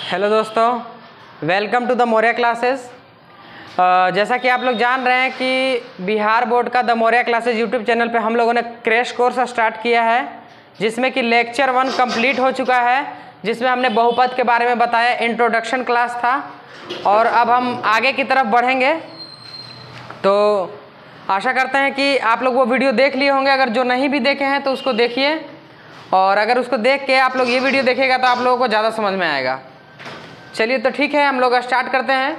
Hello दोस्तों, welcome to the Maurya classes. जैसा कि आप लोग जान रहे हैं कि बिहार बोर्ड का the Maurya classes YouTube channel पे हम लोगों ने क्रैश कोर्स स्टार्ट किया है, जिसमें कि लेक्चर 1 कंप्लीट हो चुका है, जिसमें हमने बहुपद के बारे में बताया, इंट्रोडक्शन क्लास था। और अब हम आगे की तरफ बढ़ेंगे, तो आशा करते हैं कि आप लोग वो वीडियो देख लिए होंगे। अगर जो नहीं भी देखे हैं तो उसको देखिए, और अगर उसको देख के आप लोग ये वीडियो देखेगा तो आप लोगों को ज़्यादा समझ में आएगा। चलिए तो ठीक है, हम लोग स्टार्ट करते हैं।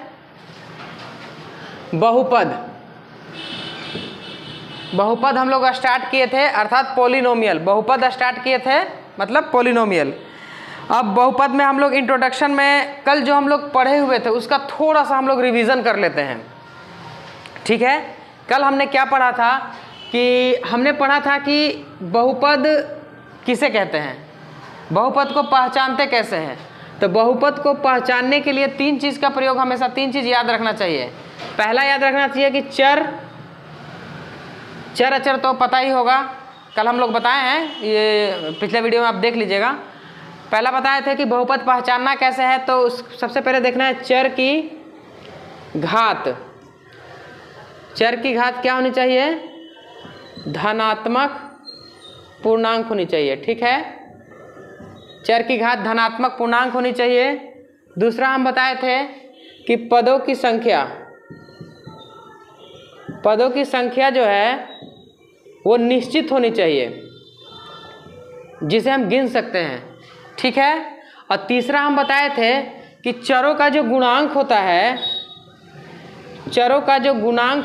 बहुपद हम लोग स्टार्ट किए थे, अर्थात पॉलिनोमियल। बहुपद स्टार्ट किए थे मतलब पॉलिनोमियल। अब बहुपद में हम लोग इंट्रोडक्शन में कल जो हम लोग पढ़े हुए थे उसका थोड़ा सा हम लोग रिवीजन कर लेते हैं, ठीक है। कल हमने क्या पढ़ा था कि हमने पढ़ा था कि बहुपद किसे कहते हैं, बहुपद को पहचानते कैसे हैं। तो बहुपद को पहचानने के लिए तीन चीज़ का प्रयोग, हमेशा तीन चीज़ याद रखना चाहिए। पहला याद रखना चाहिए कि चर अचर तो पता ही होगा, कल हम लोग बताए हैं, ये पिछले वीडियो में आप देख लीजिएगा। पहला बताए थे कि बहुपद पहचानना कैसे है, तो सबसे पहले देखना है चर की घात। चर की घात क्या होनी चाहिए? धनात्मक पूर्णांक होनी चाहिए, ठीक है। चर की घात धनात्मक पूर्णांक होनी चाहिए। दूसरा हम बताए थे कि पदों की संख्या जो है वो निश्चित होनी चाहिए, जिसे हम गिन सकते हैं, ठीक है। और तीसरा हम बताए थे कि चरों का जो गुणांक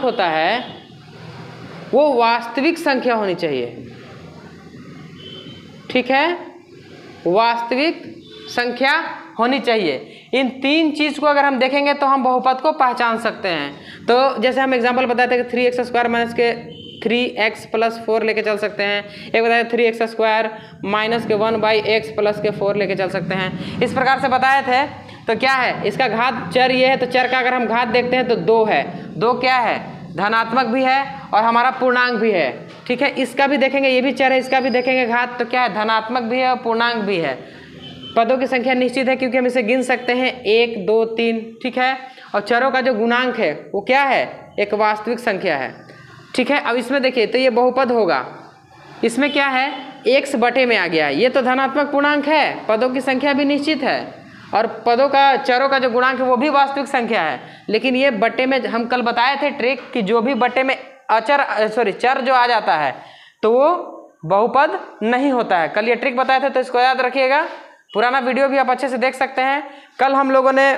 होता है वो वास्तविक संख्या होनी चाहिए, ठीक है, वास्तविक संख्या होनी चाहिए। इन तीन चीज़ को अगर हम देखेंगे तो हम बहुपद को पहचान सकते हैं। तो जैसे हम एग्जांपल बताए थे कि 3x² माइनस के 3x + 4 लेके चल सकते हैं। एक बताया 3x² माइनस के 1/x + के 4 लेके चल सकते हैं। इस प्रकार से बताए थे। तो क्या है इसका घात? चर ये है, तो चर का अगर हम घात देखते हैं तो 2 है। 2 क्या है? धनात्मक भी है और हमारा पूर्णांक भी है, ठीक है। इसका भी देखेंगे, ये भी चर है, इसका भी देखेंगे घात, तो क्या है? धनात्मक भी है और पूर्णांक भी है। पदों की संख्या निश्चित है क्योंकि हम इसे गिन सकते हैं, 1 2 3, ठीक है। और चरों का जो गुणांक है वो क्या है? एक वास्तविक संख्या है, ठीक है। अब इसमें देखिए, तो ये बहुपद होगा, इसमें क्या है? x बटे में आ गया है, ये तो धनात्मक पूर्णांक है, पदों की संख्या भी निश्चित है, और चरों का जो गुणांक है वो भी वास्तविक संख्या है। लेकिन ये बटे में, हम कल बताए थे ट्रिक कि जो भी बटे में चर जो आ जाता है तो वो बहुपद नहीं होता है। कल ये ट्रिक बताए थे, तो इसको याद रखिएगा। पुराना वीडियो भी आप अच्छे से देख सकते हैं। कल हम लोगों ने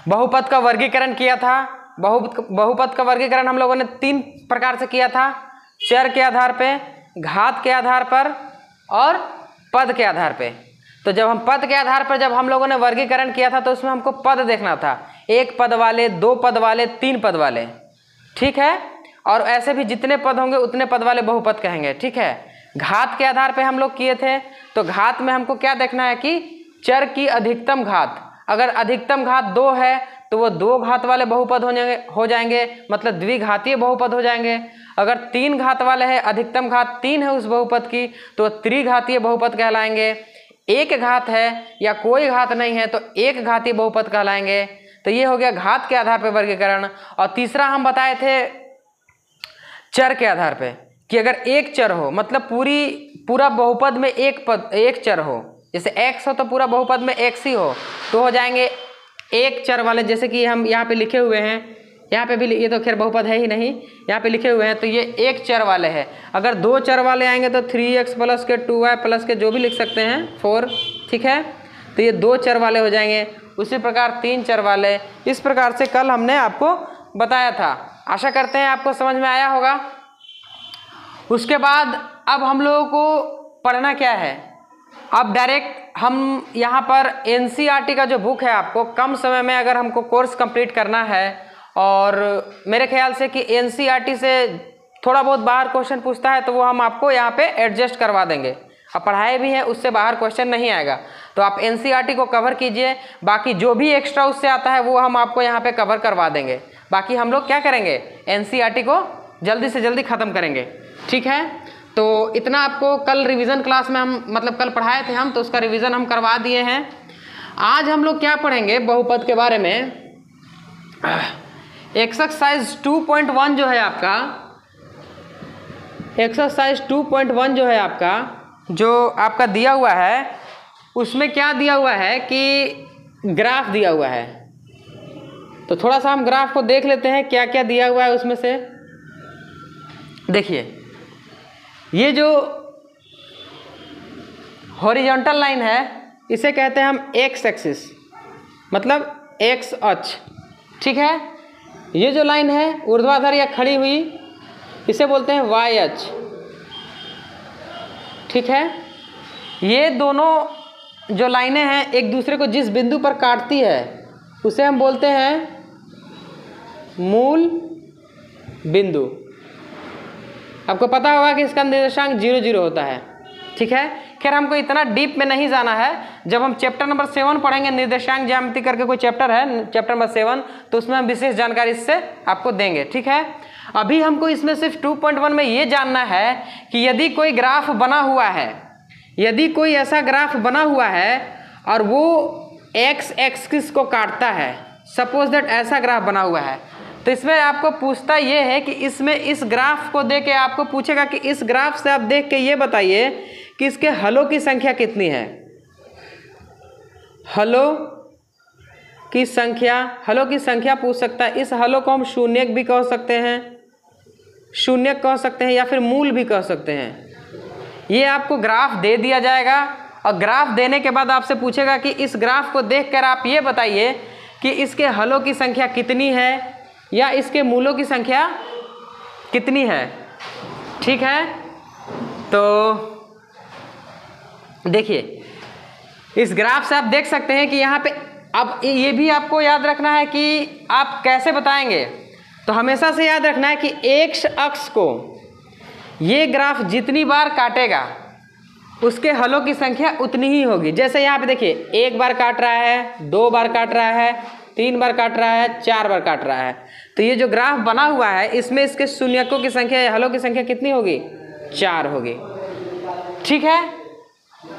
बहुपद का वर्गीकरण किया था। बहुपद का वर्गीकरण हम लोगों ने 3 प्रकार से किया था: चर के आधार पे, घात के आधार पर और पद के आधार पे। तो जब हम पद के आधार पर जब हम लोगों ने वर्गीकरण किया था तो उसमें हमको पद देखना था, 1 पद वाले, 2 पद वाले, 3 पद वाले, ठीक है। और ऐसे भी जितने पद होंगे उतने पद वाले बहुपद कहेंगे, ठीक है। घात के आधार पे हम लोग किए थे, तो घात में हमको क्या देखना है कि चर की अधिकतम घात। अगर अधिकतम घात 2 है तो वो 2 घात वाले बहुपद हो जाएंगे, मतलब द्विघातीय बहुपद हो जाएंगे। अगर 3 घात वाले हैं, अधिकतम घात 3 है उस बहुपद की, तो त्रिघातीय बहुपद कहलाएंगे। 1 घात है या कोई घात नहीं है तो 1 घातीय बहुपद कहलाएंगे। तो ये हो गया घात के आधार पर वर्गीकरण। और तीसरा हम बताए थे चर के आधार पे, कि अगर एक चर हो, मतलब पूरा बहुपद में एक चर हो, जैसे x हो तो पूरा बहुपद में x ही हो, तो हो जाएंगे एक चर वाले। जैसे कि हम यहाँ पे लिखे हुए हैं, यहाँ पे भी, ये तो खैर बहुपद है ही नहीं, यहाँ पे लिखे हुए हैं, तो ये एक चर वाले हैं। अगर 2 चर वाले आएंगे तो 3x + के 2y + के जो भी लिख सकते हैं 4, ठीक है। तो ये 2 चर वाले हो जाएंगे। उसी प्रकार 3 चर वाले, इस प्रकार से कल हमने आपको बताया था। आशा करते हैं आपको समझ में आया होगा। उसके बाद अब हम लोगों को पढ़ना क्या है? अब डायरेक्ट हम यहाँ पर NCERT का जो बुक है, आपको कम समय में अगर हमको कोर्स कंप्लीट करना है, और मेरे ख्याल से कि NCERT से थोड़ा बहुत बाहर क्वेश्चन पूछता है, तो वो हम आपको यहाँ पे एडजस्ट करवा देंगे। अब पढ़ाए भी हैं, उससे बाहर क्वेश्चन नहीं आएगा, तो आप NCERT को कवर कीजिए। बाकी जो भी एक्स्ट्रा उससे आता है वो हम आपको यहाँ पे कवर करवा देंगे। बाकी हम लोग क्या करेंगे? NCERT को जल्दी से जल्दी ख़त्म करेंगे, ठीक है। तो इतना आपको कल रिवीजन क्लास में हम, मतलब कल पढ़ाए थे हम, तो उसका रिवीजन हम करवा दिए हैं। आज हम लोग क्या पढ़ेंगे बहुपद के बारे में। एक्सरसाइज 2.1 जो है आपका, एक्सरसाइज 2.1 जो है आपका, जो आपका दिया हुआ है, उसमें क्या दिया हुआ है कि ग्राफ दिया हुआ है। तो थोड़ा सा हम ग्राफ को देख लेते हैं क्या क्या दिया हुआ है उसमें से। देखिए, ये जो हॉरिजॉन्टल लाइन है इसे कहते हैं हम एक्स एक्सिस, मतलब एक्स अक्ष, ठीक है। ये जो लाइन है ऊर्ध्वाधर या खड़ी हुई, इसे बोलते हैं वाई अक्ष, ठीक है। ये दोनों जो लाइनें हैं एक दूसरे को जिस बिंदु पर काटती है उसे हम बोलते हैं मूल बिंदु। आपको पता होगा कि इसका निर्देशांक 0 0 होता है, ठीक है। खैर हमको इतना डीप में नहीं जाना है। जब हम चैप्टर नंबर 7 पढ़ेंगे, निर्देशांक ज्यामिति करके कोई चैप्टर है, चैप्टर नंबर 7, तो उसमें हम विशेष जानकारी इससे आपको देंगे, ठीक है। अभी हमको इसमें सिर्फ 2.1 में ये जानना है कि यदि कोई ग्राफ बना हुआ है, यदि कोई ऐसा ग्राफ बना हुआ है और वो एक्स एक्सिस को काटता है, सपोज दैट ऐसा ग्राफ बना हुआ है, तो इसमें आपको पूछता ये है कि इसमें इस ग्राफ को देख के आपको पूछेगा कि इस ग्राफ से आप देख के ये बताइए कि इसके हलों की संख्या कितनी है। हलों की संख्या पूछ सकता है। इस हलों को हम शून्यक भी कह सकते हैं, शून्यक कह सकते हैं, या फिर मूल भी कह सकते हैं। ये आपको ग्राफ दे दिया जाएगा और ग्राफ देने के बाद आपसे पूछेगा कि इस ग्राफ को देखकर आप ये बताइए कि इसके हलों की संख्या कितनी है या इसके मूलों की संख्या कितनी है, ठीक है। तो देखिए, इस ग्राफ से आप देख सकते हैं कि यहाँ पे, अब ये भी आपको याद रखना है कि आप कैसे बताएंगे। तो हमेशा से याद रखना है कि एक्स अक्ष को ये ग्राफ जितनी बार काटेगा उसके हलों की संख्या उतनी ही होगी। जैसे यहाँ पे देखिए, 1 बार काट रहा है, 2 बार काट रहा है, 3 बार काट रहा है, 4 बार काट रहा है। तो ये जो ग्राफ बना हुआ है इसमें इसके शून्यकों की संख्या या हलों की संख्या कितनी होगी? 4 होगी, ठीक है।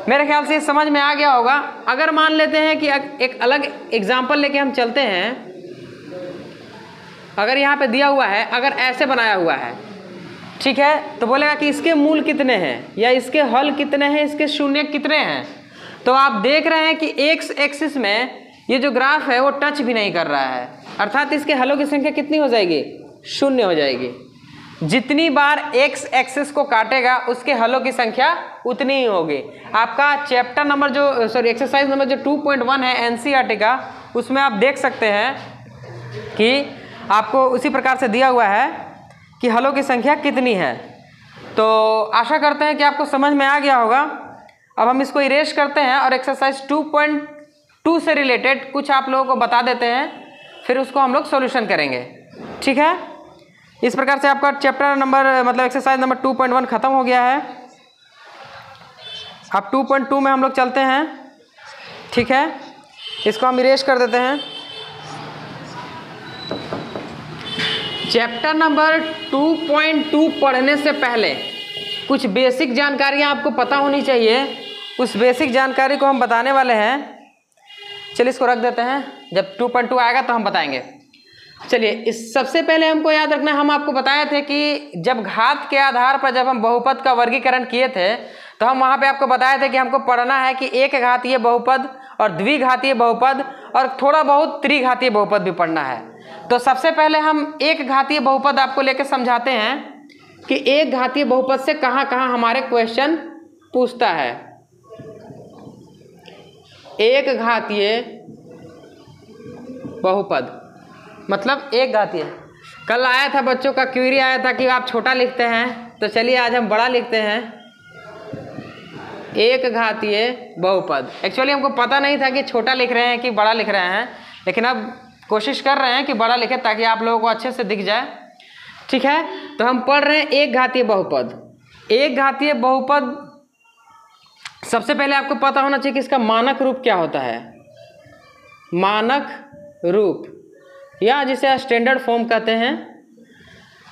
मेरे ख्याल से समझ में आ गया होगा। अगर मान लेते हैं कि एक अलग एग्जाम्पल लेके हम चलते हैं। अगर यहाँ पे दिया हुआ है, अगर ऐसे बनाया हुआ है, ठीक है, तो बोलेगा कि इसके मूल कितने हैं या इसके हल कितने हैं, इसके शून्यक कितने हैं। तो आप देख रहे हैं कि एक्स एक्सिस में ये जो ग्राफ है वो टच भी नहीं कर रहा है, अर्थात इसके हलों की संख्या कितनी हो जाएगी? 0 हो जाएगी। जितनी बार एक्स एक्सिस को काटेगा उसके हलों की संख्या उतनी ही होगी। आपका चैप्टर नंबर एक्सरसाइज नंबर जो 2.1 है एनसीईआरटी का, उसमें आप देख सकते हैं कि आपको उसी प्रकार से दिया हुआ है कि हलों की संख्या कितनी है। तो आशा करते हैं कि आपको समझ में आ गया होगा। अब हम इसको इरेज करते हैं और एक्सरसाइज 2.2 से रिलेटेड कुछ आप लोगों को बता देते हैं, फिर उसको हम लोग सॉल्यूशन करेंगे, ठीक है। इस प्रकार से आपका चैप्टर नंबर मतलब एक्सरसाइज नंबर 2.1 खत्म हो गया है। अब 2.2 में हम लोग चलते हैं, ठीक है। इसको हम इरेज कर देते हैं। चैप्टर नंबर 2.2 पढ़ने से पहले कुछ बेसिक जानकारियाँ आपको पता होनी चाहिए। उस बेसिक जानकारी को हम बताने वाले हैं। चलिए इसको रख देते हैं, जब 2.2 आएगा तो हम बताएंगे। चलिए, इस सबसे पहले हमको याद रखना है, हम आपको बताए थे कि जब घात के आधार पर जब हम बहुपद का वर्गीकरण किए थे तो हम वहाँ पे आपको बताए थे कि हमको पढ़ना है कि एक घातीय बहुपद और द्विघातीय बहुपद और थोड़ा बहुत त्रिघातीय बहुपद भी पढ़ना है। तो सबसे पहले हम एक घातीय बहुपद आपको लेकर समझाते हैं कि एक घातीय बहुपद से कहाँ कहाँ हमारे क्वेश्चन पूछता है। एक घातीय बहुपद मतलब एक घातीय। कल आया था बच्चों का क्वेरी आया था कि आप छोटा लिखते हैं, तो चलिए आज हम बड़ा लिखते हैं। एक घातीय बहुपद। एक्चुअली हमको पता नहीं था कि छोटा लिख रहे हैं कि बड़ा लिख रहे हैं, लेकिन अब कोशिश कर रहे हैं कि बड़ा लिखें ताकि आप लोगों को अच्छे से दिख जाए, ठीक है। तो हम पढ़ रहे हैं एक घातीय बहुपद। एक घातीय बहुपद सबसे पहले आपको पता होना चाहिए कि इसका मानक रूप क्या होता है। मानक रूप या जिसे स्टैंडर्ड फॉर्म कहते हैं।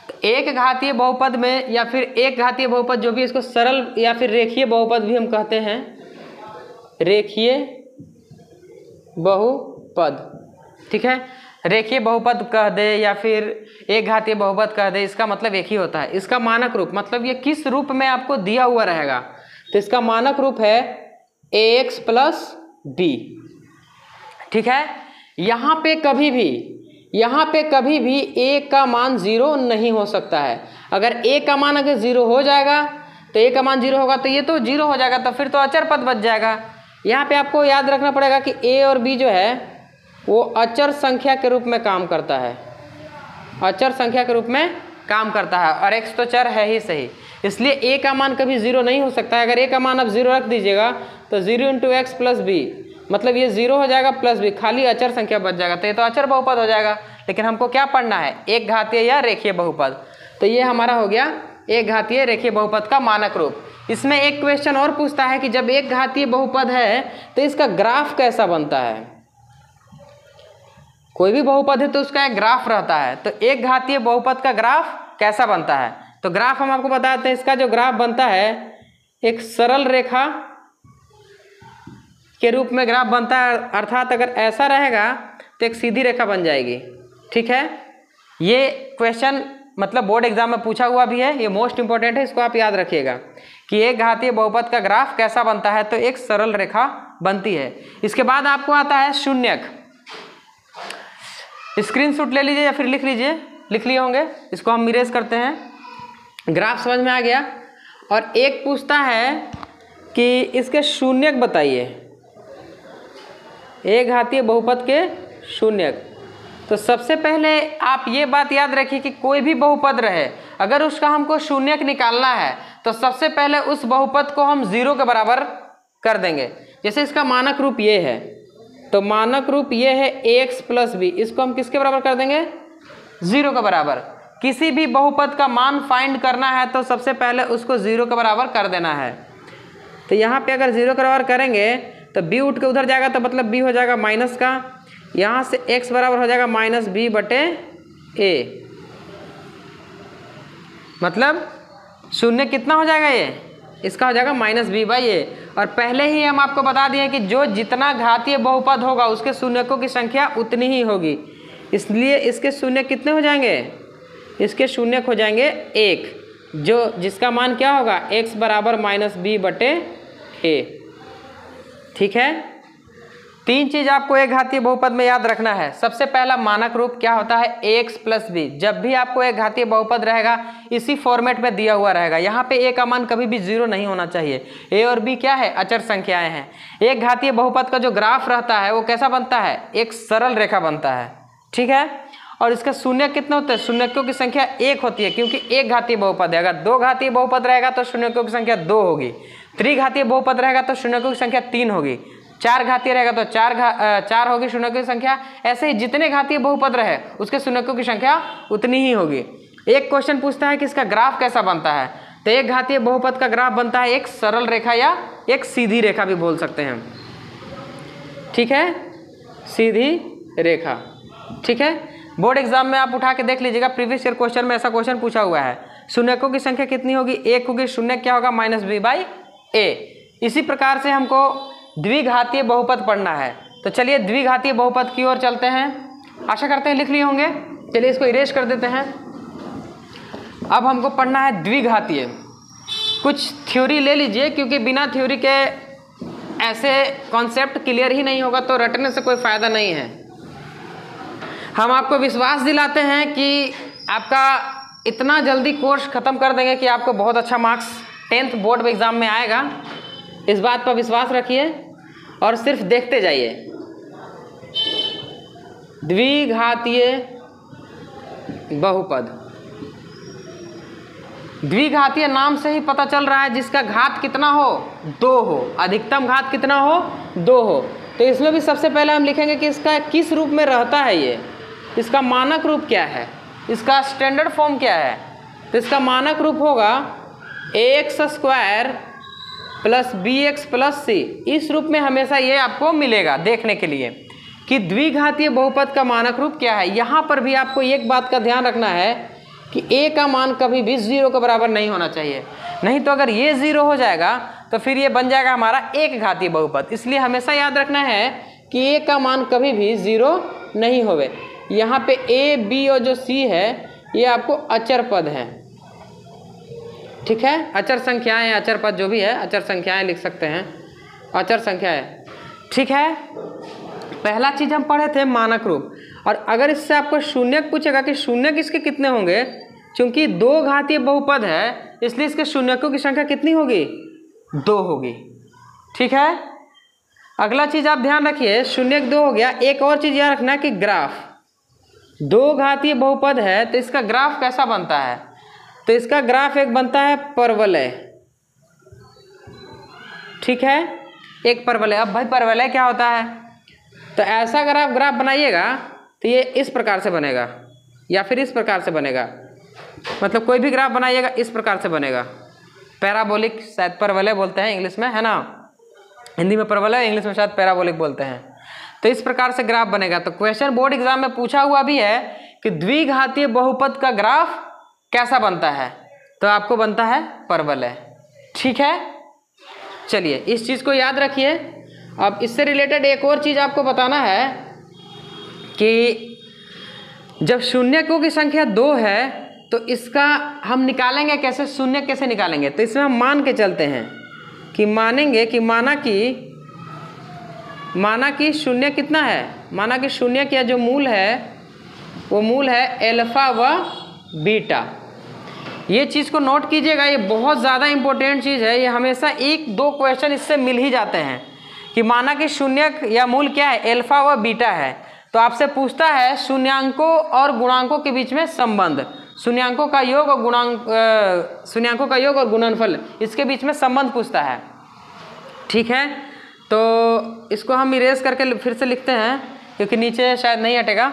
तो एक घातीय बहुपद में या फिर एक घातीय बहुपद जो भी, इसको सरल या फिर रेखीय बहुपद भी हम कहते हैं। रेखीय बहुपद, ठीक है। रेखीय बहुपद कह दे या फिर एक घातीय बहुपद कह दे, इसका मतलब एक ही होता है। इसका मानक रूप मतलब ये किस रूप में आपको दिया हुआ रहेगा, तो इसका मानक रूप है ax प्लस b, ठीक है। यहाँ पे कभी भी a का मान 0 नहीं हो सकता है। अगर a का मान अगर 0 हो जाएगा तो a का मान 0 होगा तो ये तो 0 हो जाएगा, तो फिर तो अचर पद बच जाएगा। यहाँ पे आपको याद रखना पड़ेगा कि a और b जो है वो अचर संख्या के रूप में काम करता है, अचर संख्या के रूप में काम करता है, और x तो चर है ही सही, इसलिए a का मान कभी 0 नहीं हो सकता है। अगर a का मान आप 0 रख दीजिएगा तो 0 × x प्लस b, मतलब ये 0 हो जाएगा प्लस b, खाली अचर संख्या बच जाएगा, तो ये तो अचर बहुपद हो जाएगा। लेकिन हमको क्या पढ़ना है, एक घातीय या रेखीय बहुपद, तो ये हमारा हो गया एक घातीय रेखीय बहुपद का मानक रूप। इसमें एक क्वेश्चन और पूछता है कि जब एक घातीय बहुपद है तो इसका ग्राफ कैसा बनता है। कोई भी बहुपद है तो उसका एक ग्राफ रहता है, तो एक घातीय बहुपद का ग्राफ कैसा बनता है, तो ग्राफ हम आपको बताते हैं। इसका जो ग्राफ बनता है एक सरल रेखा के रूप में ग्राफ बनता है, अर्थात अगर ऐसा रहेगा तो एक सीधी रेखा बन जाएगी, ठीक है। ये क्वेश्चन मतलब बोर्ड एग्जाम में पूछा हुआ भी है, ये मोस्ट इंपॉर्टेंट है, इसको आप याद रखिएगा कि एक घातीय बहुपद का ग्राफ कैसा बनता है, तो एक सरल रेखा बनती है। इसके बाद आपको आता है शून्यक। स्क्रीनशॉट ले लीजिए या फिर लिख लीजिए, लिख लिए होंगे, इसको हम इरेज करते हैं। ग्राफ समझ में आ गया। और एक पूछता है कि इसके शून्यक बताइए, एक घातीय बहुपद के शून्यक। तो सबसे पहले आप ये बात याद रखिए कि कोई भी बहुपद रहे, अगर उसका हमको शून्यक निकालना है तो सबसे पहले उस बहुपद को हम 0 के बराबर कर देंगे। जैसे इसका मानक रूप ये है, तो मानक रूप ये है ax प्लस b, इसको हम किसके बराबर कर देंगे, 0 के बराबर। किसी भी बहुपद का मान फाइंड करना है तो सबसे पहले उसको 0 के बराबर कर देना है। तो यहाँ पे अगर 0 के बराबर करेंगे तो b उठ के उधर जाएगा, तो मतलब b हो जाएगा माइनस का, यहाँ से x बराबर हो जाएगा माइनस b बटे a, मतलब शून्य कितना हो जाएगा, ये इसका हो जाएगा माइनस b बाई a। और पहले ही हम आपको बता दिए कि जो जितना घातीय बहुपद होगा उसके शून्यकों की संख्या उतनी ही होगी, इसलिए इसके शून्य कितने हो जाएंगे, इसके शून्यक हो जाएंगे 1, जो जिसका मान क्या होगा x बराबर माइनस b बटे a, ठीक है। 3 चीज आपको एक घातीय बहुपद में याद रखना है। सबसे पहला मानक रूप क्या होता है, ax प्लस b। जब भी आपको एक घातीय बहुपद रहेगा इसी फॉर्मेट में दिया हुआ रहेगा। यहाँ पे a का मान कभी भी 0 नहीं होना चाहिए। a और b क्या है, अचर संख्याएं हैं। एक घातीय बहुपद का जो ग्राफ रहता है वो कैसा बनता है, एक सरल रेखा बनता है, ठीक है। और इसका शून्य कितने होते हैं, शून्यकों की संख्या 1 होती है, क्योंकि एक घातीय बहुपद है। अगर 2 घातीय बहुपद रहेगा तो शून्यकों की संख्या 2 होगी, त्रिघातीय बहुपद रहेगा तो शून्यकों की संख्या 3 होगी, 4 घातीय रहेगा तो 4 होगी शून्यकों की संख्या। ऐसे ही जितने घातीय बहुपद रहे उसके शून्यकों की संख्या उतनी ही होगी। एक क्वेश्चन पूछता है कि इसका ग्राफ कैसा बनता है, तो एक घातीय बहुपद का ग्राफ बनता है एक सरल रेखा या एक सीधी रेखा भी बोल सकते हैं, ठीक है, सीधी रेखा, ठीक है। बोर्ड एग्जाम में आप उठा के देख लीजिएगा, प्रीवियस ईयर क्वेश्चन में ऐसा क्वेश्चन पूछा हुआ है। शून्यकों की संख्या कितनी होगी, 1 होगी, शून्य क्या होगा माइनस b बाई a। इसी प्रकार से हमको द्विघातीय बहुपद पढ़ना है, तो चलिए द्विघातीय बहुपद की ओर चलते हैं। आशा करते हैं लिख लिए होंगे, चलिए इसको इरेज कर देते हैं। अब हमको पढ़ना है द्विघातीय। कुछ थ्योरी ले लीजिए, क्योंकि बिना थ्योरी के ऐसे कॉन्सेप्ट क्लियर ही नहीं होगा तो रटने से कोई फायदा नहीं है। हम आपको विश्वास दिलाते हैं कि आपका इतना जल्दी कोर्स खत्म कर देंगे कि आपको बहुत अच्छा मार्क्स 10th बोर्ड एग्जाम में आएगा। इस बात पर विश्वास रखिए और सिर्फ देखते जाइए। द्विघातीय बहुपद, द्विघातीय नाम से ही पता चल रहा है जिसका घात कितना हो, 2 हो, अधिकतम घात कितना हो, 2 हो। तो इसमें भी सबसे पहले हम लिखेंगे कि इसका किस रूप में रहता है, ये इसका मानक रूप क्या है, इसका स्टैंडर्ड फॉर्म क्या है। तो इसका मानक रूप होगा ax² plus bx plus c। इस रूप में हमेशा ये आपको मिलेगा देखने के लिए कि द्विघातीय बहुपद का मानक रूप क्या है। यहाँ पर भी आपको एक बात का ध्यान रखना है कि a का मान कभी भी 0 के बराबर नहीं होना चाहिए, नहीं तो अगर ये 0 हो जाएगा तो फिर ये बन जाएगा हमारा एक घातीय बहुपद। इसलिए हमेशा याद रखना है कि ए का मान कभी भी 0 नहीं होवे। यहाँ पे ए, बी और जो सी है ये आपको अचर पद हैं, ठीक है, अचर संख्याएं, अचर पद जो भी है, अचर संख्याएं लिख सकते हैं, अचर संख्याएं, ठीक है। पहला चीज हम पढ़े थे मानक रूप, और अगर इससे आपको शून्यक पूछेगा कि शून्यक इसके कितने होंगे, क्योंकि 2 घातीय बहुपद है इसलिए इसके शून्यकों की संख्या कितनी होगी, 2 होगी, ठीक है। अगला चीज आप ध्यान रखिए, शून्यक 2 हो गया। एक और चीज याद रखना कि ग्राफ, 2 घातीय बहुपद है तो इसका ग्राफ कैसा बनता है, तो इसका ग्राफ एक बनता है परवलय, ठीक है, एक परवलय। अब भाई परवलय क्या होता है, तो ऐसा अगर आप ग्राफ बनाइएगा तो ये इस प्रकार से बनेगा या फिर इस प्रकार से बनेगा, मतलब कोई भी ग्राफ बनाइएगा इस प्रकार से बनेगा। पैराबोलिक, शायद परवलय बोलते हैं इंग्लिश में, है ना, हिंदी में परवलय, इंग्लिश में शायद पैराबोलिक बोलते हैं। तो इस प्रकार से ग्राफ बनेगा। तो क्वेश्चन बोर्ड एग्जाम में पूछा हुआ भी है कि द्विघातीय बहुपद का ग्राफ कैसा बनता है, तो आपको बनता है परवलय, ठीक है। चलिए इस चीज को याद रखिए। अब इससे रिलेटेड एक और चीज आपको बताना है कि जब शून्यकों की संख्या 2 है तो इसका हम निकालेंगे कैसे, शून्य कैसे निकालेंगे, तो इसमें हम मान के चलते हैं कि मानेंगे कि माना कि शून्य कितना है, माना कि शून्य का जो मूल है वो मूल है अल्फा व बीटा। ये चीज़ को नोट कीजिएगा, ये बहुत ज़्यादा इंपॉर्टेंट चीज़ है, ये हमेशा 1-2 क्वेश्चन इससे मिल ही जाते हैं कि माना कि शून्य या मूल क्या है, अल्फा व बीटा है। तो आपसे पूछता है शून्यांकों और गुणांकों के बीच में संबंध, शून्यांकों का योग और शून्यांकों का योग और गुणनफल, इसके बीच में संबंध पूछता है, ठीक है। तो इसको हम इरेज करके फिर से लिखते हैं क्योंकि नीचे शायद नहीं हटेगा।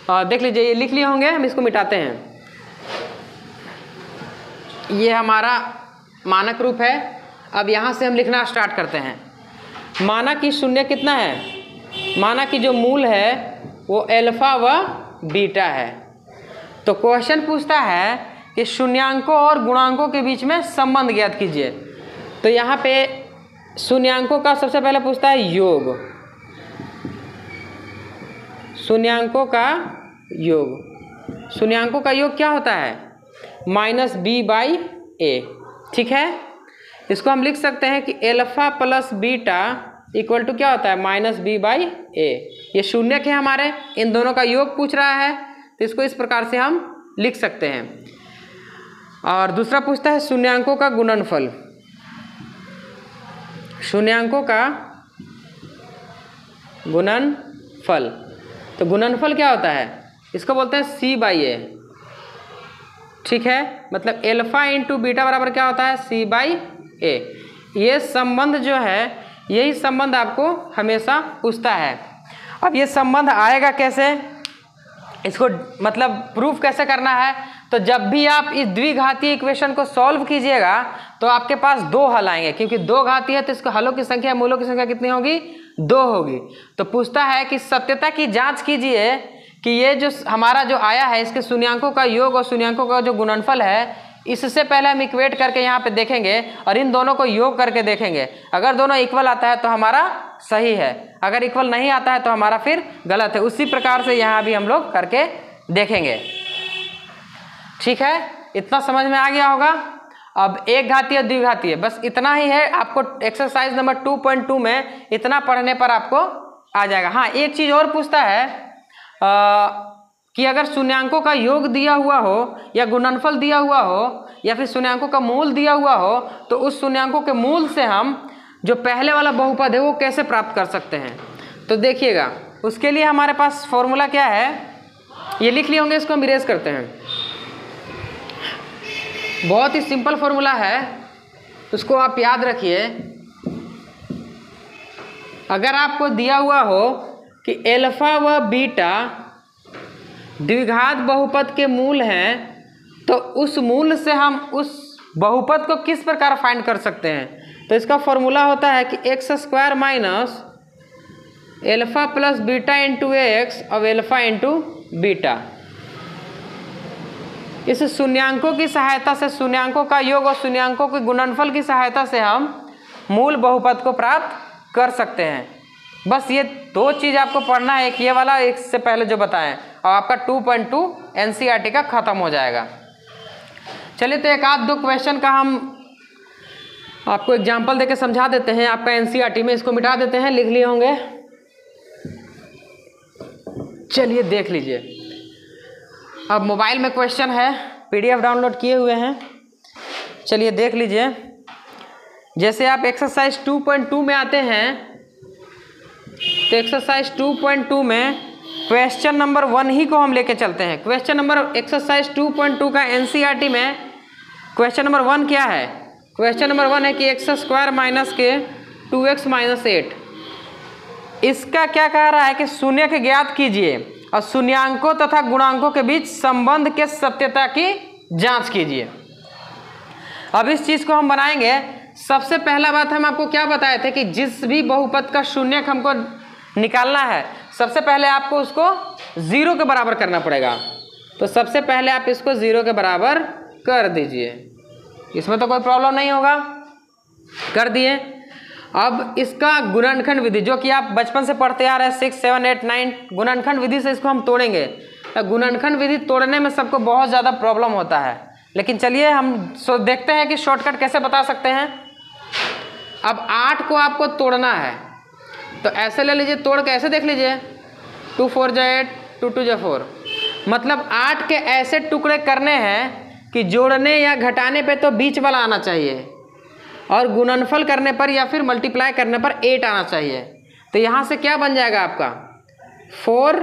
देख लीजिए ये लिख लिए होंगे, हम इसको मिटाते हैं। ये हमारा मानक रूप है। अब यहाँ से हम लिखना स्टार्ट करते हैं। माना कि शून्य कितना है, माना कि जो मूल है वो अल्फा व बीटा है। तो क्वेश्चन पूछता है कि शून्यांकों और गुणांकों के बीच में संबंध ज्ञात कीजिए। तो यहाँ पे शून्यांकों का सबसे पहले पूछता है योग, शून्यांकों का योग, शून्यांकों का योग क्या होता है, -b/a, ठीक है। इसको हम लिख सकते हैं कि alpha plus beta equal to क्या होता है, -b/a। ये शून्यक है हमारे, इन दोनों का योग पूछ रहा है तो इसको इस प्रकार से हम लिख सकते हैं। और दूसरा पूछता है शून्यांकों का गुणनफल, शून्यांकों का गुणनफल। तो गुणनफल क्या होता है, इसको बोलते हैं c/a, ठीक है। मतलब अल्फा इंटू बीटा बराबर क्या होता है, c/a। ये संबंध जो है, यही संबंध आपको हमेशा पूछता है। अब ये संबंध आएगा कैसे, इसको मतलब प्रूफ कैसे करना है, तो जब भी आप इस द्विघातीय इक्वेशन को सॉल्व कीजिएगा तो आपके पास 2 हल आएंगे, क्योंकि 2 घातीय है तो इसको हलों की संख्या, मूलों की संख्या कितनी होगी, 2 होगी। तो पूछता है कि सत्यता की जांच कीजिए कि ये जो हमारा जो आया है इसके शून्यांकों का योग और शून्यांकों का जो गुणनफल है, इससे पहले हम इक्वेट करके यहाँ पे देखेंगे और इन दोनों को योग करके देखेंगे। अगर दोनों इक्वल आता है तो हमारा सही है, अगर इक्वल नहीं आता है तो हमारा फिर गलत है। उसी प्रकार से यहाँ भी हम लोग करके देखेंगे, ठीक है। इतना समझ में आ गया होगा। अब एक घातीय और द्विघातीय, बस इतना ही है। आपको एक्सरसाइज नंबर 2.2 में इतना पढ़ने पर आपको आ जाएगा। हाँ, एक चीज़ और पूछता है कि अगर शून्यांकों का योग दिया हुआ हो या गुणनफल दिया हुआ हो या फिर शून्यांकों का मूल दिया हुआ हो, तो उस शून्यांकों के मूल से हम जो पहले वाला बहुपद है वो कैसे प्राप्त कर सकते हैं। तो देखिएगा, उसके लिए हमारे पास फॉर्मूला क्या है, ये लिख लिए होंगे, इसको हम इरेज करते हैं। बहुत ही सिंपल फॉर्मूला है, उसको आप याद रखिए। अगर आपको दिया हुआ हो कि अल्फा व बीटा द्विघात बहुपद के मूल हैं, तो उस मूल से हम उस बहुपद को किस प्रकार फाइंड कर सकते हैं। तो इसका फॉर्मूला होता है कि x² minus alpha plus beta into x और अल्फा इंटू बीटा। इस शून्यांकों की सहायता से, शून्यांकों का योग और शून्यांकों के गुणनफल की सहायता से हम मूल बहुपद को प्राप्त कर सकते हैं। बस ये दो चीज़ आपको पढ़ना है, एक ये वाला, एक से पहले जो बताएं, और आपका 2.2 NCERT का खत्म हो जाएगा। चलिए तो एक आध दो क्वेश्चन का हम आपको एग्जाम्पल देके समझा देते हैं आपका NCERT में, इसको मिटा देते हैं, लिख लिए होंगे। चलिए देख लीजिए। अब मोबाइल में क्वेश्चन है, PDF डाउनलोड किए हुए हैं, चलिए देख लीजिए। जैसे आप एक्सरसाइज 2.2 में आते हैं तो एक्सरसाइज 2.2 में क्वेश्चन नंबर 1 ही को हम लेके चलते हैं। क्वेश्चन नंबर एक्सरसाइज 2.2 का NCERT में क्वेश्चन नंबर 1 क्या है? क्वेश्चन नंबर 1 है कि x² माइनस के 2x माइनस 8। इसका क्या कह रहा है कि शून्य के ज्ञात कीजिए और शून्यांकों तथा गुणांकों के बीच संबंध के सत्यता की जांच कीजिए। अब इस चीज को हम बनाएंगे। सबसे पहला बात हम आपको क्या बताए थे कि जिस भी बहुपद का शून्यक हमको निकालना है, सबसे पहले आपको उसको 0 के बराबर करना पड़ेगा। तो सबसे पहले आप इसको 0 के बराबर कर दीजिए, इसमें तो कोई प्रॉब्लम नहीं होगा, कर दिए। अब इसका गुणनखंड विधि जो कि आप बचपन से पढ़ते आ रहे हैं 6, 7, 8, 9 गुणनखंड विधि से इसको हम तोड़ेंगे। तो गुणनखंड विधि तोड़ने में सबको बहुत ज़्यादा प्रॉब्लम होता है, लेकिन चलिए हम देखते हैं कि शॉर्टकट कैसे बता सकते हैं। अब 8 को आपको तोड़ना है तो ऐसे ले लीजिए, तोड़ के ऐसे देख लीजिए, 2 4 जा 8, 2 2 जा 4। मतलब 8 के ऐसे टुकड़े करने हैं कि जोड़ने या घटाने पे तो बीच वाला आना चाहिए और गुणनफल करने पर या फिर मल्टीप्लाई करने पर 8 आना चाहिए। तो यहाँ से क्या बन जाएगा आपका 4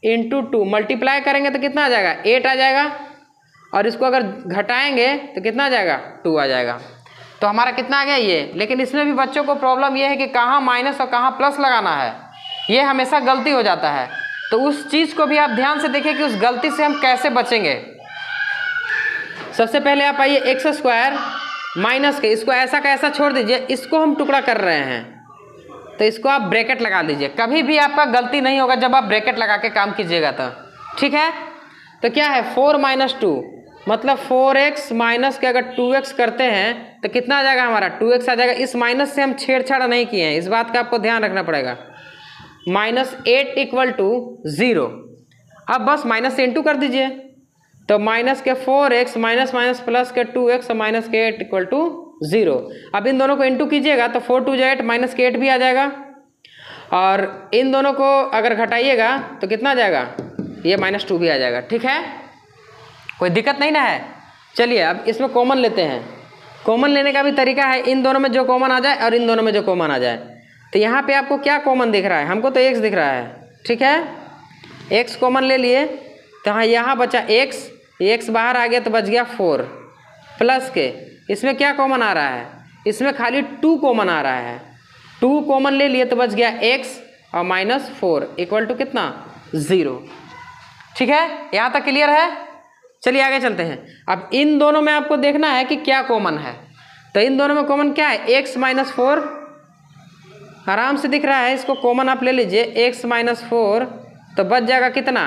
× 2, मल्टीप्लाई करेंगे तो कितना आ जाएगा 8 आ जाएगा, और इसको अगर घटाएंगे तो कितना आ जाएगा 2 आ जाएगा। तो हमारा कितना आ गया ये। लेकिन इसमें भी बच्चों को प्रॉब्लम ये है कि कहाँ माइनस और कहाँ प्लस लगाना है, ये हमेशा गलती हो जाता है। तो उस चीज़ को भी आप ध्यान से देखिए कि उस गलती से हम कैसे बचेंगे। सबसे पहले आप आइए x² माइनस के, इसको ऐसा का ऐसा छोड़ दीजिए, इसको हम टुकड़ा कर रहे हैं तो इसको आप ब्रैकेट लगा दीजिए। कभी भी आपका गलती नहीं होगा जब आप ब्रैकेट लगा के काम कीजिएगा तो, ठीक है। तो क्या है 4 - 2 मतलब 4x माइनस के अगर 2x करते हैं तो कितना आ जाएगा हमारा 2x आ जाएगा। इस माइनस से हम छेड़छाड़ नहीं किए हैं, इस बात का आपको ध्यान रखना पड़ेगा। -8 = 0। अब बस माइनस इंटू कर दीजिए, तो माइनस के 4x माइनस माइनस प्लस के 2x और माइनस के 8 = 0। अब इन दोनों को इंटू कीजिएगा तो 4 2 जा 8 माइनस के 8 भी आ जाएगा, और इन दोनों को अगर घटाइएगा तो कितना आ जाएगा, ये -2 भी आ जाएगा, ठीक है। कोई दिक्कत नहीं ना है। चलिए अब इसमें कॉमन लेते हैं। कॉमन लेने का भी तरीका है, इन दोनों में जो कॉमन आ जाए और इन दोनों में जो कॉमन आ जाए। तो यहाँ पे आपको क्या कॉमन दिख रहा है, हमको तो x दिख रहा है, ठीक है। x कॉमन ले लिए तो हाँ यहाँ बचा x बाहर आ गया तो बच गया 4 प्लस के, इसमें क्या कॉमन आ रहा है, इसमें खाली 2 कॉमन आ रहा है। 2 कॉमन ले लिए तो बच गया x और -4 = कितना 0, ठीक है। यहाँ तक क्लियर है। चलिए आगे चलते हैं। अब इन दोनों में आपको देखना है कि क्या कॉमन है। तो इन दोनों में कॉमन क्या है, x - 4 आराम से दिख रहा है, इसको कॉमन आप ले लीजिए। x - 4 तो बच जाएगा कितना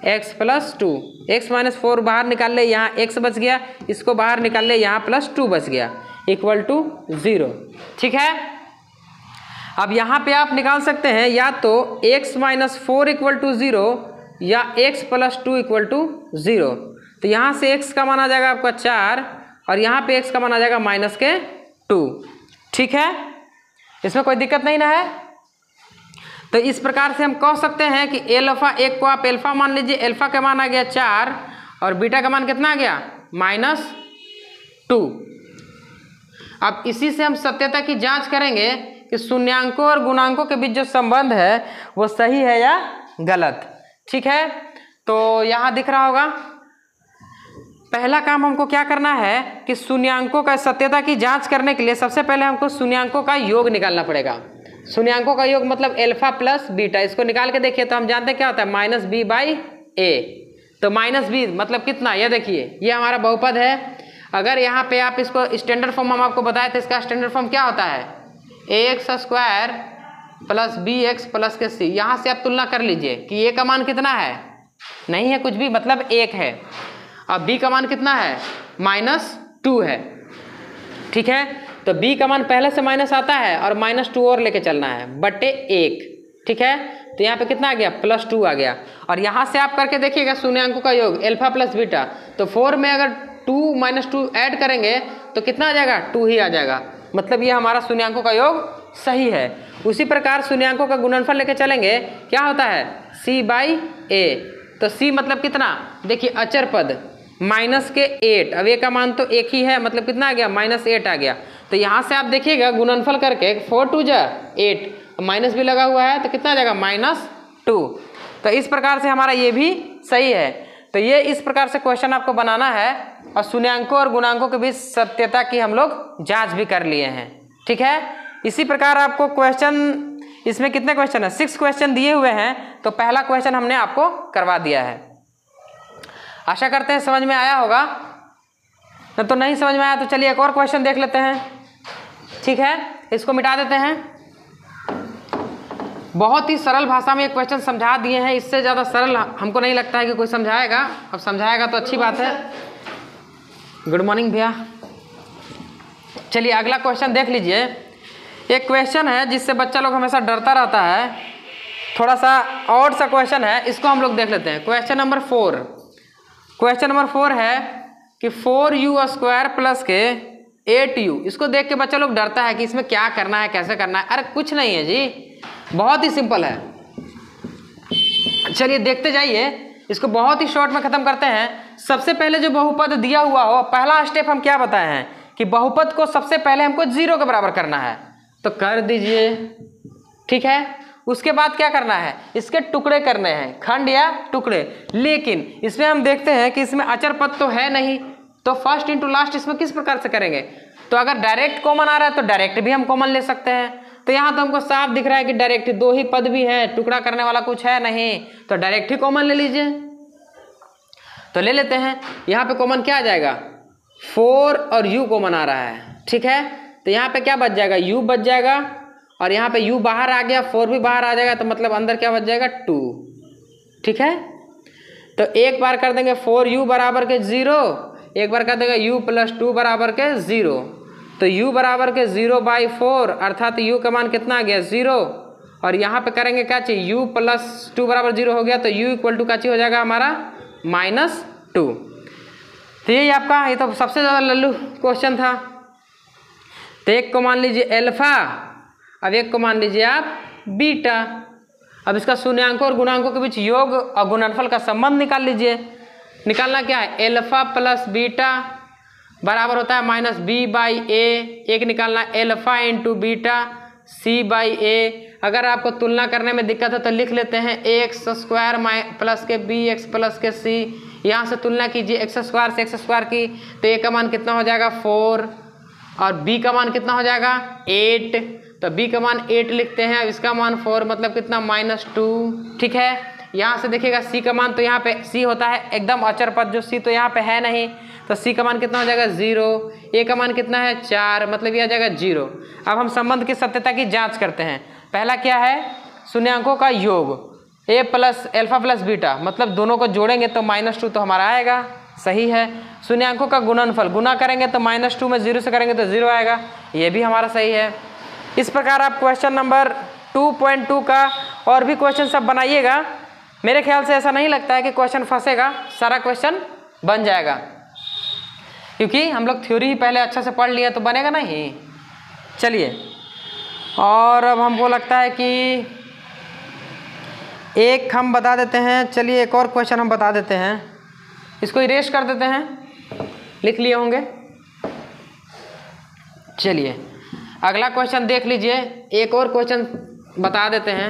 x + 2। x - 4 बाहर निकाल ले, यहाँ x बच गया, इसको बाहर निकाल ले, यहाँ +2 बच गया = 0, ठीक है। अब यहाँ पे आप निकाल सकते हैं या तो x - 4 = 0 या x + 2 = 0। तो यहाँ से x का मान आ जाएगा आपका 4 और यहाँ पे x का मान आ जाएगा -2, ठीक है। इसमें कोई दिक्कत नहीं ना है। तो इस प्रकार से हम कह सकते हैं कि एल्फा, एक को आप एल्फा मान लीजिए, एल्फा का मान आ गया 4 और बीटा का मान कितना आ गया -2। अब इसी से हम सत्यता की जांच करेंगे कि शून्यांकों और गुणांकों के बीच जो संबंध है वो सही है या गलत, ठीक है। तो यहाँ दिख रहा होगा, पहला काम हमको क्या करना है कि शून्यांकों का सत्यता की जांच करने के लिए सबसे पहले हमको शून्यांकों का योग निकालना पड़ेगा। शून्यांकों का योग मतलब एल्फा प्लस बीटा, इसको निकाल के देखिए तो हम जानते हैं क्या होता है -b/a। तो -b मतलब कितना, ये देखिए ये हमारा बहुपद है। अगर यहाँ पे आप इसको स्टैंडर्ड फॉर्म हम आपको बताए थे, इसका स्टैंडर्ड फॉर्म क्या होता है ax² + bx + के c। यहाँ से आप तुलना कर लीजिए कि a का मान कितना है, नहीं है कुछ भी, मतलब 1 है। अब b का मान कितना है -2 है, ठीक है। तो b का मान पहले से माइनस आता है और -2 और लेके चलना है /1। ठीक है। तो यहाँ पे कितना आ गया, +2 आ गया। और यहाँ से आप करके देखिएगा शून्यांकों का योग अल्फा प्लस बीटा, तो 4 में अगर 2 - 2 ऐड करेंगे तो कितना आ जाएगा, 2 ही आ जाएगा। मतलब ये हमारा शून्यांकों का योग सही है। उसी प्रकार शून्यांकों का गुणनफल लेके चलेंगे, क्या होता है C/A। तो C मतलब कितना, देखिए अचर पद माइनस के 8, अब ए का मान तो एक ही है, मतलब कितना आ गया, -8 आ गया। तो यहाँ से आप देखिएगा गुणनफल करके 4 2 जा 8, माइनस भी लगा हुआ है तो कितना आ जाएगा, -2। तो इस प्रकार से हमारा ये भी सही है। तो ये इस प्रकार से क्वेश्चन आपको बनाना है और शून्यांकों और गुणांकों के बीच सत्यता की हम लोग जांच भी कर लिए हैं, ठीक है। इसी प्रकार आपको क्वेश्चन, इसमें कितने क्वेश्चन है, 6 क्वेश्चन दिए हुए हैं। तो पहला क्वेश्चन हमने आपको करवा दिया है। आशा करते हैं समझ में आया होगा, तो नहीं समझ में आया तो चलिए एक और क्वेश्चन देख लेते हैं, ठीक है। इसको मिटा देते हैं। बहुत ही सरल भाषा में एक क्वेश्चन समझा दिए हैं, इससे ज़्यादा सरल हमको नहीं लगता है कि कोई समझाएगा। अब समझाएगा तो अच्छी बात है। गुड मॉर्निंग भैया। चलिए अगला क्वेश्चन देख लीजिए। एक क्वेश्चन है जिससे बच्चा लोग हमेशा डरता रहता है, थोड़ा सा और सा क्वेश्चन है, इसको हम लोग देख लेते हैं। क्वेश्चन नंबर 4, क्वेश्चन नंबर 4 है कि 4u² प्लस के 8u। इसको देख के बच्चा लोग डरता है कि इसमें क्या करना है, कैसे करना है। अरे कुछ नहीं है जी, बहुत ही सिंपल है। चलिए देखते जाइए, इसको बहुत ही शॉर्ट में ख़त्म करते हैं। सबसे पहले जो बहुपद दिया हुआ हो, पहला स्टेप हम क्या बताए हैं कि बहुपद को सबसे पहले हमको 0 के बराबर करना है, तो कर दीजिए, ठीक है। उसके बाद क्या करना है, इसके टुकड़े करने हैं, खंड या टुकड़े। लेकिन इसमें हम देखते हैं कि इसमें अचर पद तो है नहीं, तो फर्स्ट इंटू लास्ट इसमें किस प्रकार से करेंगे। तो अगर डायरेक्ट कॉमन आ रहा है तो डायरेक्ट भी हम कॉमन ले सकते हैं। तो यहाँ तो हमको साफ दिख रहा है कि डायरेक्ट 2 ही पद भी है, टुकड़ा करने वाला कुछ है नहीं, तो डायरेक्ट ही कॉमन ले लीजिए। तो ले लेते हैं। यहाँ पे कॉमन क्या आ जाएगा, 4 और u कॉमन आ रहा है, ठीक है। तो यहाँ पे क्या बच जाएगा, u बच जाएगा, और यहाँ पे u बाहर आ गया, 4 भी बाहर आ जाएगा, तो मतलब अंदर क्या बच जाएगा, 2, ठीक है। तो एक बार कर देंगे 4u बराबर के 0, एक बार कर देंगे u + 2 बराबर के 0। तो u बराबर के 0/4, अर्थात u का मान कितना आ गया, 0। और यहाँ पे करेंगे क्या चाहिए, u + 2 बराबर 0 हो गया, तो u = क्या चाहिए हो जाएगा हमारा, -2। तो यही आपका, ये तो सबसे ज़्यादा लल्लू क्वेश्चन था। तो एक को मान लीजिए अल्फा, अब एक को मान लीजिए आप बीटा। अब इसका शून्यांकों और गुणांकों के बीच योग और गुणनफल का संबंध निकाल लीजिए। निकालना क्या है, अल्फा प्लस बीटा बराबर होता है -b/a। एक निकालना अल्फा इंटू बीटा c/a। अगर आपको तुलना करने में दिक्कत है तो लिख लेते हैं x² प्लस के bx प्लस के c। यहाँ से तुलना कीजिए x² से x² की, तो a का मान कितना हो जाएगा 4 और b का मान कितना हो जाएगा 8। तो b का मान 8 लिखते हैं, अब इसका मान 4, मतलब कितना -2, ठीक है। यहाँ से देखिएगा c का मान, तो यहाँ पे c होता है एकदम अचर पद, जो c तो यहाँ पे है नहीं, तो c का मान कितना हो जाएगा 0। a का मान कितना है 4, मतलब ये आ जाएगा 0। अब हम संबंध की सत्यता की जांच करते हैं। पहला क्या है, शून्यांकों का योग a plus alpha plus beta, मतलब दोनों को जोड़ेंगे तो -2 तो हमारा आएगा, सही है। शून्यांकों का गुणनफल, गुना करेंगे तो -2 में 0 से करेंगे तो 0 आएगा, ये भी हमारा सही है। इस प्रकार आप क्वेश्चन नंबर 2.2 का और भी क्वेश्चन सब बनाइएगा। मेरे ख्याल से ऐसा नहीं लगता है कि क्वेश्चन फंसेगा, सारा क्वेश्चन बन जाएगा, क्योंकि हम लोग थ्योरी ही पहले अच्छा से पढ़ लिया, तो बनेगा नहीं। चलिए, और अब हमको लगता है कि एक हम बता देते हैं। चलिए एक और क्वेश्चन हम बता देते हैं, इसको इरेज कर देते हैं, लिख लिए होंगे। चलिए अगला क्वेश्चन देख लीजिए। एक और क्वेश्चन बता देते हैं,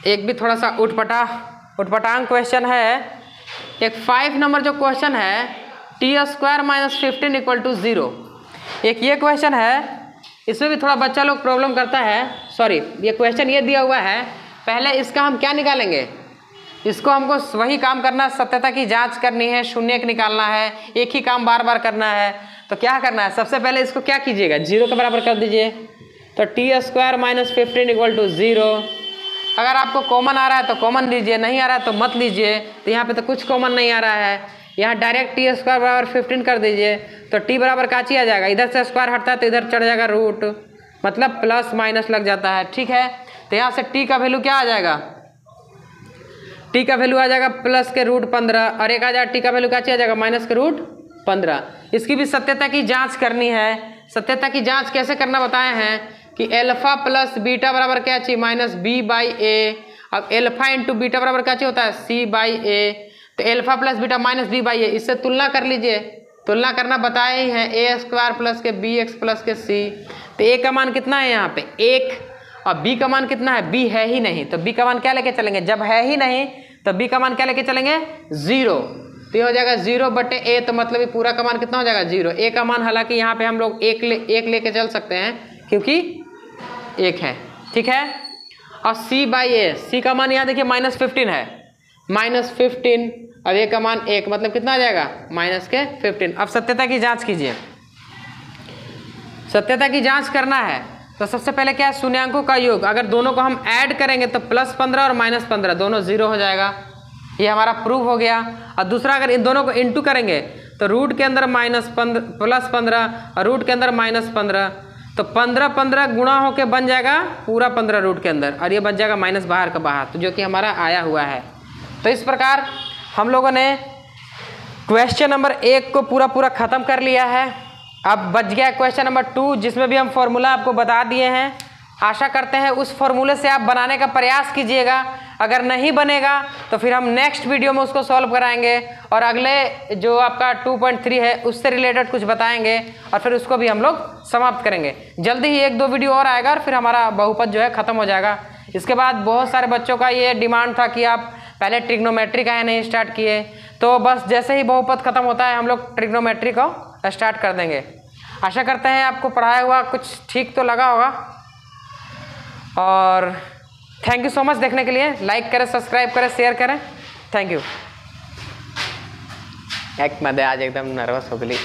एक भी थोड़ा सा उटपटांग क्वेश्चन है। एक 5 नंबर जो क्वेश्चन है, t² - 15 = 0। एक ये क्वेश्चन है, इसमें भी थोड़ा बच्चा लोग प्रॉब्लम करता है। सॉरी, ये क्वेश्चन ये दिया हुआ है, पहले इसका हम क्या निकालेंगे, इसको हमको वही काम करना है, सत्यता की जांच करनी है, शून्य निकालना है, एक ही काम बार बार करना है। तो क्या करना है, सबसे पहले इसको क्या कीजिएगा, 0 के बराबर कर दीजिए। तो t² - 15 = 0। अगर आपको कॉमन आ रहा है तो कॉमन लीजिए, नहीं आ रहा है तो मत लीजिए। तो यहाँ पे तो कुछ कॉमन नहीं आ रहा है, यहाँ डायरेक्ट t² = 15 कर दीजिए। तो t बराबर काची आ जाएगा, इधर से स्क्वायर हटता है तो इधर चढ़ जाएगा रूट, मतलब प्लस माइनस लग जाता है, ठीक है। तो यहाँ से टी का वैल्यू क्या आ जाएगा, टी का वैल्यू आ जाएगा प्लस के रूट 15 और एक आ जाएगा टी का वैल्यू क्या आ जाएगा माइनस के रूट 15। इसकी भी सत्यता की जांच करनी है। सत्यता की जांच कैसे करना बताए हैं कि एल्फा प्लस बीटा बराबर क्या चाहिए माइनस बी बाई ए। अब एल्फा इंटू बीटा बराबर क्या चाहिए होता है सी बाई ए। तो alpha plus beta minus b by a, इससे तुलना कर लीजिए। तुलना करना बताए ही है, a square plus k b x plus k c. तो ए का मान कितना है यहाँ पे 1 और बी का मान कितना है, बी है ही नहीं, तो बी का मान क्या लेके चलेंगे, जब है ही नहीं तो बी का मान क्या लेके चलेंगे 0। तो ये हो जाएगा 0 बटे ए, तो मतलब ये पूरा का मान कितना हो जाएगा 0। ए का मान हालांकि यहाँ पे हम लोग एक लेके चल सकते हैं क्योंकि 1 है, ठीक है। और सी बाई ए, सी का मान यहाँ देखिए माइनस 15 है, माइनस 15 अब ए का मान 1 मतलब कितना आ जाएगा माइनस के 15। अब सत्यता की जांच कीजिए। सत्यता की जांच करना है तो सबसे पहले क्या है शून्यांकों का योग, अगर दोनों को हम ऐड करेंगे तो प्लस 15 और माइनस 15 दोनों 0 हो जाएगा, ये हमारा प्रूफ हो गया। और दूसरा अगर इन दोनों को इंटू करेंगे तो रूट के अंदर प्लस 15 और रूट के अंदर माइनस 15, तो 15 गुणा होके बन जाएगा पूरा 15 रूट के अंदर और ये बन जाएगा माइनस बाहर का बाहर, तो जो कि हमारा आया हुआ है। तो इस प्रकार हम लोगों ने क्वेश्चन नंबर 1 को पूरा ख़त्म कर लिया है। अब बच गया क्वेश्चन नंबर 2 जिसमें भी हम फॉर्मूला आपको बता दिए हैं। आशा करते हैं उस फॉर्मूले से आप बनाने का प्रयास कीजिएगा। अगर नहीं बनेगा तो फिर हम नेक्स्ट वीडियो में उसको सॉल्व कराएंगे और अगले जो आपका 2.3 है उससे रिलेटेड कुछ बताएंगे और फिर उसको भी हम लोग समाप्त करेंगे। जल्दी ही 1-2 वीडियो और आएगा और फिर हमारा बहुपद जो है ख़त्म हो जाएगा। इसके बाद बहुत सारे बच्चों का ये डिमांड था कि आप पहले ट्रिग्नोमेट्री का नहीं स्टार्ट किए, तो बस जैसे ही बहुपद खत्म होता है हम लोग ट्रिग्नोमेट्री को स्टार्ट कर देंगे। आशा करते हैं आपको पढ़ाया हुआ कुछ ठीक तो लगा होगा और थैंक यू सो मच देखने के लिए। लाइक करें, सब्सक्राइब करें, शेयर करें। Thank you. एक मैं आज एकदम नर्वस हो गई।